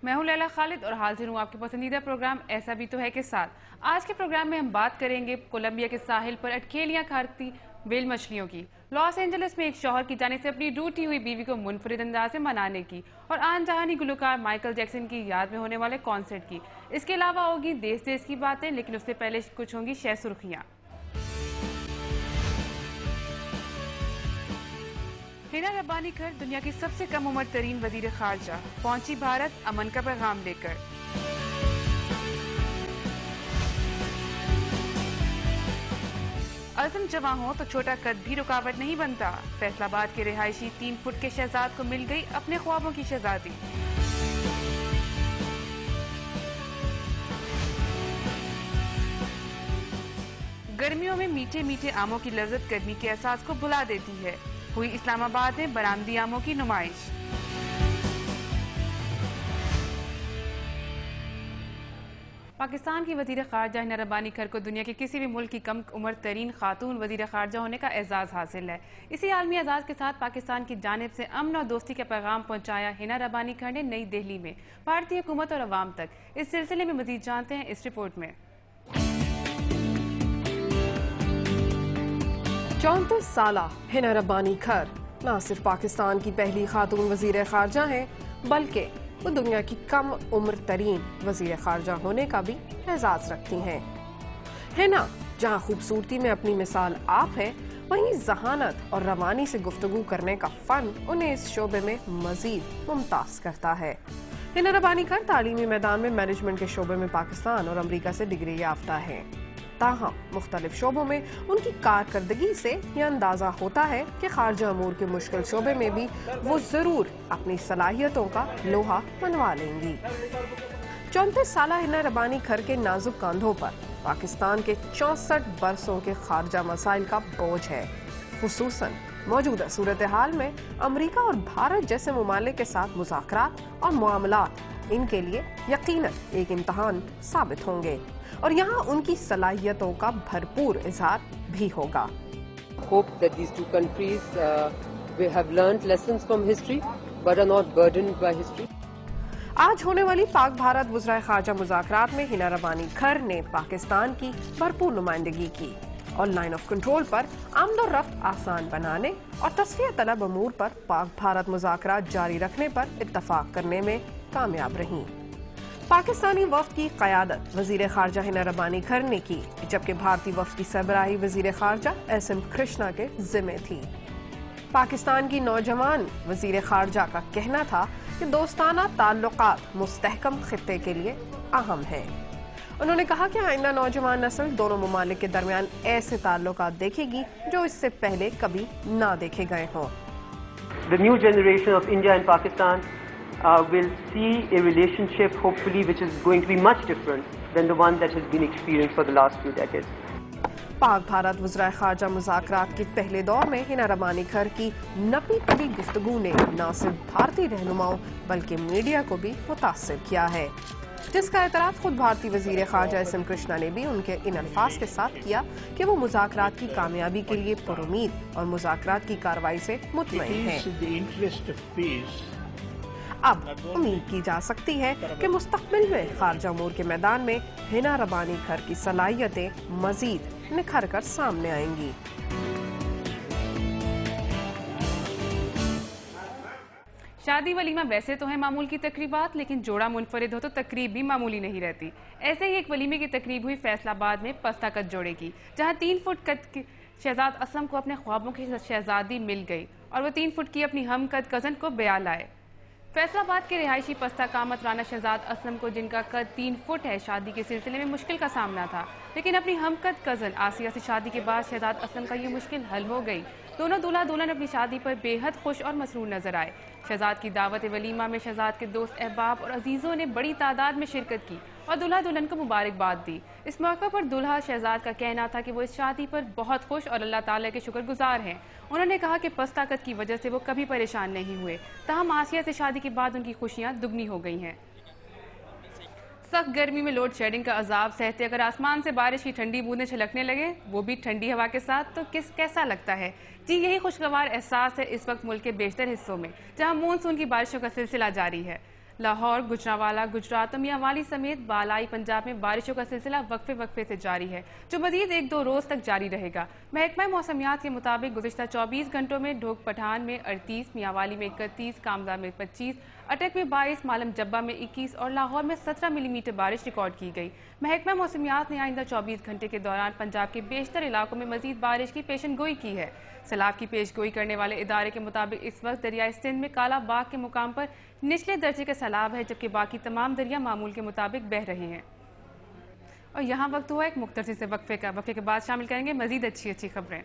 मैं हूं लैला खालिद और हाजिर हूं आपके पसंदीदा प्रोग्राम ऐसा भी तो है के साथ। आज के प्रोग्राम में हम बात करेंगे कोलंबिया के साहिल पर अटकेलियां खाती व्हेल मछलियों की। लॉस एंजलिस में एक शौहर की जानिब से अपनी रूठी हुई बीवी को मुनफरिद अंदाज में मनाने की और आन जहानी गुलकार माइकल जैक्सन की याद में होने वाले कॉन्सर्ट की। इसके अलावा होगी देश देश की बातें, लेकिन उससे पहले कुछ होंगी शह सुर्खियां। हिना रब्बानी खर दुनिया की सबसे कम उम्र तरीन वजीर खारजा पहुंची भारत अमन का पैगाम लेकर। अज़म जवां हो तो छोटा कद भी रुकावट नहीं बनता। फैसलाबाद के रिहायशी 3 फुट के शहजाद को मिल गई अपने ख्वाबों की शहजादी। गर्मियों में मीठे मीठे आमों की लज्जत गर्मी के एहसास को भुला देती है। हुई इस्लामाबाद में बरामदी आमों की नुमाइश। पाकिस्तान की वजीर खारजा हिना रब्बानी खर को दुनिया के किसी भी मुल्क की कम उम्र तरीन खातून वजीर खारजा होने का एजाज हासिल है। इसी आलमी एजाज के साथ पाकिस्तान की जानिब से अमन और दोस्ती का पैगाम पहुंचाया हिना रब्बानी खर ने नई दिल्ली में भारतीय हुकूमत और अवाम तक। इस सिलसिले में मजीद जानते हैं इस रिपोर्ट में। 34 साला हिना रब्बानी खर न सिर्फ पाकिस्तान की पहली खातून वजीर खारजा हैं, बल्कि वो दुनिया की कम उम्र तरीन वजीर खारजा होने का भी एजाज रखती हैं। हिना जहां खूबसूरती में अपनी मिसाल आप है, वहीं जहानत और रवानी से गुफ्तगू करने का फन उन्हें इस शोबे में मजीद मुमताज करता है। हिना रब्बानी खर तालीमी मैदान में मैनेजमेंट के शोबे में पाकिस्तान और अमरीका से डिग्री याफ्ता है। ताहम मुख्तलिफ शोबों में उनकी कारकर्दगी से यह अंदाजा होता है कि खारजा अमूर के मुश्किल शोबे में भी वो जरूर अपनी सलाहियतों का लोहा मनवा लेंगी। 34 साला हिना रब्बानी खर के नाजुक कंधों पर पाकिस्तान के 64 बरसों के खारजा मसाइल का बोझ है। खुसूसन मौजूदा सूरत हाल में अमरीका और भारत जैसे ममालिक के साथ मुज़ाकरात और मामलात इनके लिए यकीनन एक इम्तहान साबित होंगे और यहाँ उनकी सलाहियतों का भरपूर इजहार भी होगा। Hope that these two countries we have learned lessons from history but are not burdened by history. आज होने वाली पाक भारत वज़राए खारजा मुज़ाकरात में हिना रब्बानी खर ने पाकिस्तान की भरपूर नुमाइंदगी की और लाइन ऑफ कंट्रोल पर आमद और रफ्त आसान बनाने और तस्फिया तलब अमूर पर पाक भारत मुज़ाकरात जारी रखने पर इत्तफाक करने में कामयाब रहीं। पाकिस्तानी वफ्द की क़यादत वज़ीर खारजा हिना रब्बानी खर ने की, जबकि भारतीय वफ्द की सरबराही वज़ीर खारजा SM कृष्णा के जिम्मे थी। पाकिस्तान की नौजवान वज़ीर खारजा का कहना था कि दोस्ताना ताल्लुकात मुस्तहकम खित्ते के लिए अहम है। उन्होंने कहा कि आइंदा नौजवान नस्ल दोनों ममालिक के दरमियान ऐसे ताल्लुकात देखेगी जो इससे पहले कभी ना देखे गए हों। The new generation of India and Pakistan will see a relationship hopefully which is going to be much different than the one that has been experienced for the last few decades. Pak Bharat वज़राए खारजा मुज़ाकरात के पहले दौर में हिना रब्बानी खर की नपी तबी गुफ्तगू ने न सिर्फ भारतीय रहनुमाओं बल्कि मीडिया को भी मुतासिर किया है, जिसका एतराफ़ खुद भारतीय वज़ीर खारजा SM कृष्णा ने भी उनके इन अल्फाज के साथ किया कि वो मुज़ाकरात की कामयाबी के लिए पुरुमीद और मुज़ाकरात की कार्रवाई से मुतमईन हैं। अब उम्मीद की जा सकती है कि मुस्तकबिल में खारजा अमूर के मैदान में हिना रब्बानी खर की सलाहियतें मजीद निखर कर सामने आएंगी। शादी वलीमा वैसे तो है मामूल की तकरीबात, लेकिन जोड़ा मुनफरिद हो तो तकरीब भी मामूली नहीं रहती। ऐसे ही एक वलीमे की तकरीब हुई फैसलाबाद में पस्ता कद जोड़े की, जहां 3 फुट कद की शहजाद असलम को अपने ख्वाबों की शहजादी मिल गई और वो 3 फुट की अपनी हम कद कजन को ब्याह लाए। फैसलाबाद के रिहायशी पस्ता कामत राना शहजाद असलम को, जिनका कद 3 फुट है, शादी के सिलसिले में मुश्किल का सामना था, लेकिन अपनी हमकद कजन आसिया से शादी के बाद शहजाद असलम का ये मुश्किल हल हो गई। दोनों दूल्हा दुल्हन अपनी शादी पर बेहद खुश और मसरूर नजर आए। शहजाद की दावत वलीमा में शहजाद के दोस्त अहबाब और अजीजों ने बड़ी तादाद में शिरकत की और दूल्हा दुल्हन को मुबारकबाद दी। इस मौके पर दूल्हा शहजाद का कहना था कि वो इस शादी पर बहुत खुश और अल्लाह ताला के शुक्रगुजार हैं। उन्होंने कहा कि पस्त ताकत की वजह से वो कभी परेशान नहीं हुए, ताहम आसिया से शादी के बाद उनकी खुशियां दुगनी हो गई हैं। सख्त गर्मी में लोड शेडिंग का अजाब सहते अगर आसमान से बारिश की ठंडी बूंदें छलकने लगे, वो भी ठंडी हवा के साथ, तो कैसा लगता है? जी, यही खुशगवार एहसास है इस वक्त मुल्क के बेशतर हिस्सों में, जहां मानसून की बारिशों का सिलसिला जारी है। लाहौर, गुजरांवाला, गुजरात और मियांवाली समेत बालाई पंजाब में बारिशों का सिलसिला वक्फे से जारी है, जो मजीद 1-2 रोज तक जारी रहेगा। महकमा मौसमियात के मुताबिक गुज़िश्ता 24 घंटों में ढोक पठान में 38, मियांवाली में 31, कामदा में 25, अटक में 22, मालम जब्बा में 21 और लाहौर में 17 मिलीमीटर बारिश रिकॉर्ड की गई। महकमा मौसमियात ने आइंदा 24 घंटे के दौरान पंजाब के बेशतर इलाकों में मजीद बारिश की पेशनगोई की है। सैलाब की पेशगोई करने वाले इदारे के मुताबिक इस वक्त दरियाए सिंध में काला बाग के मुकाम पर निचले दर्जे का सैलाब है, जबकि बाकी तमाम दरिया मामूल के मुताबिक बह रहे हैं। और यहाँ वक्त हुआ एक मुख्तसर से वक्फे का। वक्फे के बाद शामिल करेंगे मजीद अच्छी खबरें।